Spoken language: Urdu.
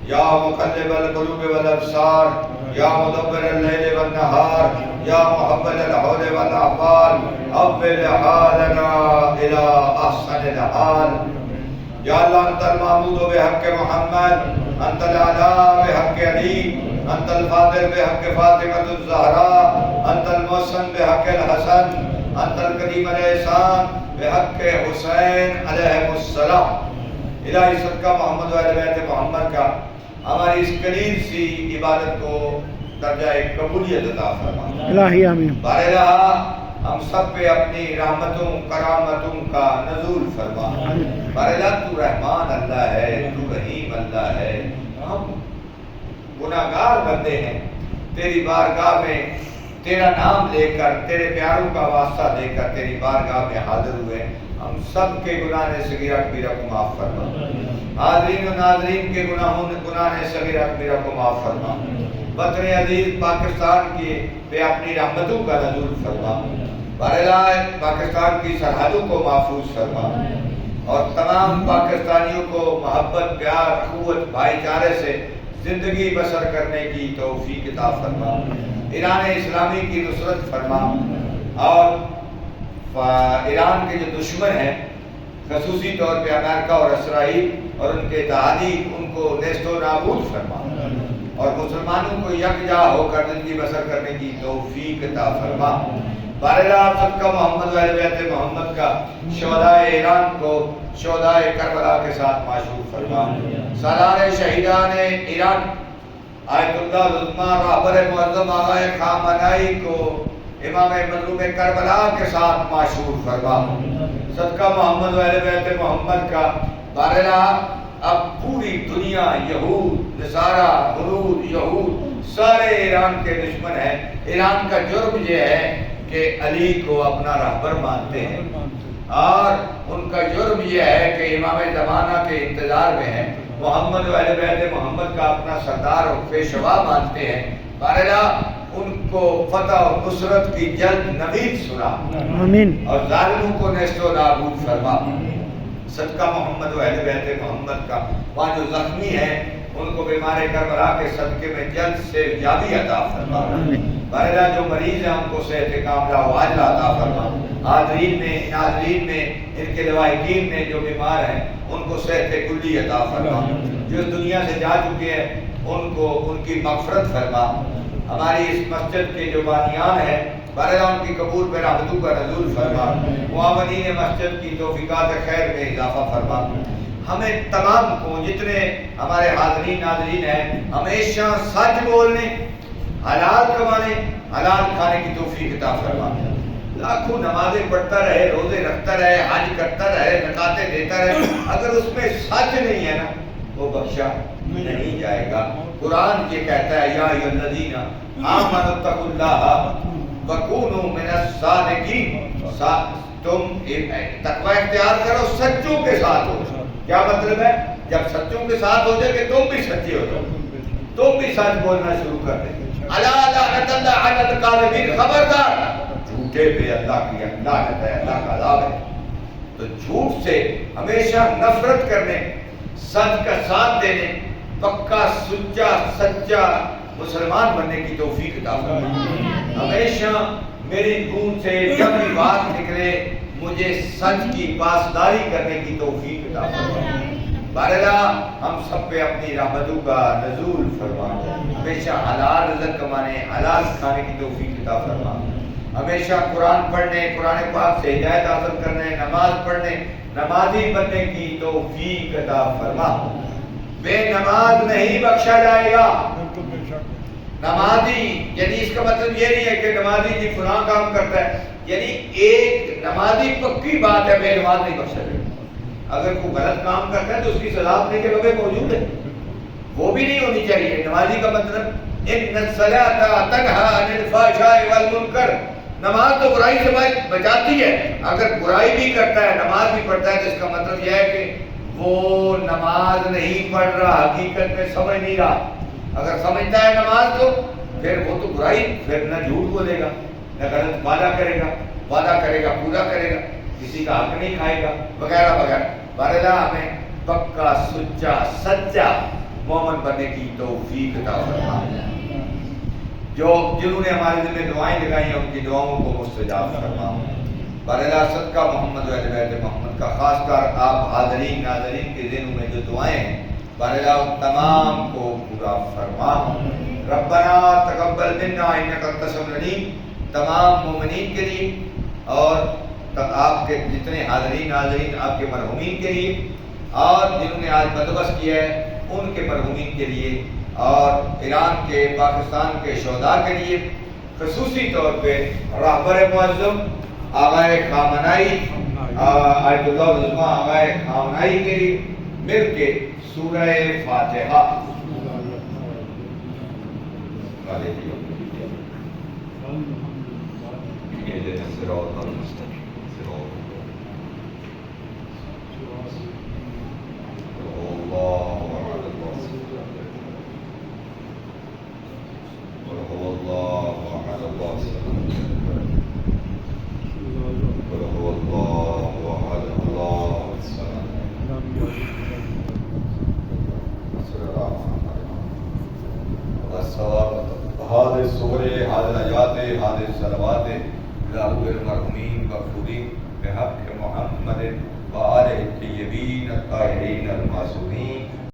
یا مقلب القلوب والابصار، یا مدبر اللیل والنہار، یا محول الحول والاحوال، اول حالنا الى احسن الحال۔ یا اللہ انت المعبود بحق محمد، انت الاعلی بحق علی، انت الفاضل بحق فاطمۃ الزہراء، انت المحسن بحق الحسن، انت الکریم الاحسان بحق حسین علیہ السلام۔ الہی صدقہ محمد و اہل بیت محمد کا ہماری اس قلیل سی عبادت کو درجہ قبولیت عطا فرما۔ الہی آمین۔ باراللہ ہم سب پہ اپنی رحمتوں کرامتوں کا نزول فرما۔ باراللہ تو رحمان اللہ ہے، تو رحیم اللہ ہے، ہم گناہگار بندے ہیں، تیری بارگاہ میں تیرا نام لے کر، تیرے پیاروں کا واسطہ دے کر تیری بارگاہ میں حاضر ہوئے، ہم سب کے گناہ صغیرہ کبیرہ کو معاف فرما۔ حاضرین و ناظرین کے گناہ صغیرہ کبیرہ کو معاف فرما۔ وطن عزیز پاکستان کے پہ اپنی رحمتوں کا نزول فرما۔ بہرحال پاکستان کی سرحدوں کو محفوظ فرما اور تمام پاکستانیوں کو محبت، پیار، اخوت، بھائی چارے سے زندگی بسر کرنے کی توفیق عطا فرما۔ ایران اسلامی کی نصرت فرما اور ایران کے جو دشمن ہیں خصوصی طور پہ امریکہ اور اسرائیل اور ان کے اتحادی، ان کو نیست و نابود فرما اور مسلمانوں کو یکجا ہو کر زندگی بسر کرنے کی توفیق عطا فرما۔ باراللہ صدقہ محمد و اہل بیت محمد کا شہدائے ایران کو شہدائے کربلا کے ساتھ معشور فرما۔ سالار شہیدان ایران آیت اللہ العظمی رہبر معظم آقا خامنائی کو امام مظلوم کربلا کے ساتھ معشور فرما۔ صدقہ محمد و اہل بیت محمد کا باراللہ اب پوری دنیا یہود، نصارہ، ہنود، یہود سارے ایران کے دشمن ہیں۔ ایران کا جرم یہ ہے کہ علی کو اپنا رہبر مانتے ہیں اور ان کا جرم یہ ہے کہ امام زمانہ کے انتظار میں ہیں، محمد و اہل بیت محمد کا اپنا سردار اور پیشوا مانتے ہیں۔ بہرحال ان کو فتح اور نصرت کی جلد نوید سنا آمین اور ظالموں کو نیست و نابود فرما۔ صدقہ محمد و اہل بیت محمد کا وہاں جو زخمی ہیں ان کو بیمار کربلا کے صدقے میں جلد سے یابی عطا فرما۔ بہرحال جو مریض ہیں ان کو صحت کاملہ و عاجلہ عطا فرما۔ حاضرین میں، ناظرین میں، ان کے لواحقین میں جو بیمار ہیں ان کو صحت کلی عطا فرما۔ جو دنیا سے جا چکے ہیں ان کو ان کی مغفرت فرما۔ ہماری اس مسجد کے جو بانیان ہیں بہرحال ان کی قبول پہ رحمتوں کا نزول فرما۔ معاونین مسجد کی توفیقات خیر میں اضافہ فرما۔ ہمیں تمام کو جتنے ہمارے حاضرین ناظرین ہیں ہمیشہ سچ بولنے، حلال کمانے، حلال کھانے کی توفیق عطا فرما۔ لاکھوں نمازیں پڑھتا رہے، روزے رکھتا رہے، حج کرتا رہے، زکاتیں دیتا رہے، اگر اس میں سچ نہیں ہے نا وہ بخشا نہیں جائے گا۔ قرآن یہ کہتا ہے یا ایھا الذین آمنوا اتقوا اللہ وکونوا من الصادقین، تم تقوی اختیار کرو، سچوں کے ساتھ ہو۔ کیا مطلب ہے؟ جب سچوں کے ساتھ ہو جائے کہ تم بھی سچے ہو جاؤ، تم بھی سچ بولنا شروع کر دیں۔ الا لعنت اللہ علی الکاذبین، خبردار جھوٹے پہ اللہ کی لعنت ہے، اللہ کا عذاب ہے۔ تو جھوٹ سے ہمیشہ نفرت کرنے، سچ کا ساتھ دینے، پکا سچا مسلمان بننے کی توفیق عطا فرما۔ ہمیشہ میری منہ سے جب بھی بات نکلے مجھے سچ کی پاسداری کرنے کی توفیق عطا فرما۔ بہرحال ہم سب پہ اپنی رحمتوں کا نزول فرما۔ ہمیشہ حلال رزق کمانے، حلال کھانے کی توفیق عطا فرما۔ ہمیشہ قرآن پڑھنے، قرآن پاک سے ہدایت حاصل کرنے، نماز پڑھنے، نمازی بننے کی توفیق عطا فرما۔ بے نماز نہیں بخشا جائے گا۔ نمازی یعنی اس کا مطلب یہ نہیں ہے کہ نمازی جی فلاں کام کرتا ہے، یعنی ایک نمازی پکی بات ہے، بے نماز نہیں بخشا جائے گا۔ اگر کوئی غلط کام کرتا ہے تو اس کی سزا اپنے کے بغیر موجود ہے، وہ بھی نہیں ہونی چاہیے۔ نمازی کا مطلب ان الصلاۃ تنہی عن الفحشاء والمنکر، نماز تو برائی سے بچاتی ہے، اگر برائی بھی کرتا ہے نماز بھی پڑھتا ہے تو اس کا مطلب یہ ہے کہ وہ نماز نہیں پڑھ رہا، حقیقت میں سمجھ نہیں رہا۔ اگر سمجھتا ہے نماز تو پھر وہ تو برائی، پھر نہ جھوٹ بولے گا، نہ غلط وعدہ کرے گا پورا کرے گا، کسی کا حق نہیں کھائے گا وغیرہ وغیرہ۔ بہرحال ہمیں پکا سچا مومن بننے کی توفیق عطا فرما۔ جنہوں نے ہمارے دل میں دعائیں لگائی ہیں ان کی دعاؤں کو مستجاب فرما۔ بارہا صدقہ محمد و اہل بیت محمد کا، خاص کر آپ حاضرین ناظرین کے ذہنوں میں جو دعائیں ہیں بارہا ان تمام کو پورا فرما۔ ربنا تقبل منا انک انت السمیع العلیم، تمام مومنین کے لیے اور آپ کے جتنے حاضرین ناظرین آپ کے مرحومین کے لیے، اور جنہوں نے آج بندوبست کیا ہے ان کے مرحومین کے لیے، اور ایران کے پاکستان کے شہداء کے لیے، خصوصی طور پہ رہبر معظم آغائے خامنائی آیت اللہ العظمیٰ آغائے خامنائی کے لیے مل کے سورہ فاتحہ المرحومین مغفورین بحق محمد وآلہ الطیبین الطاہرین المعصومین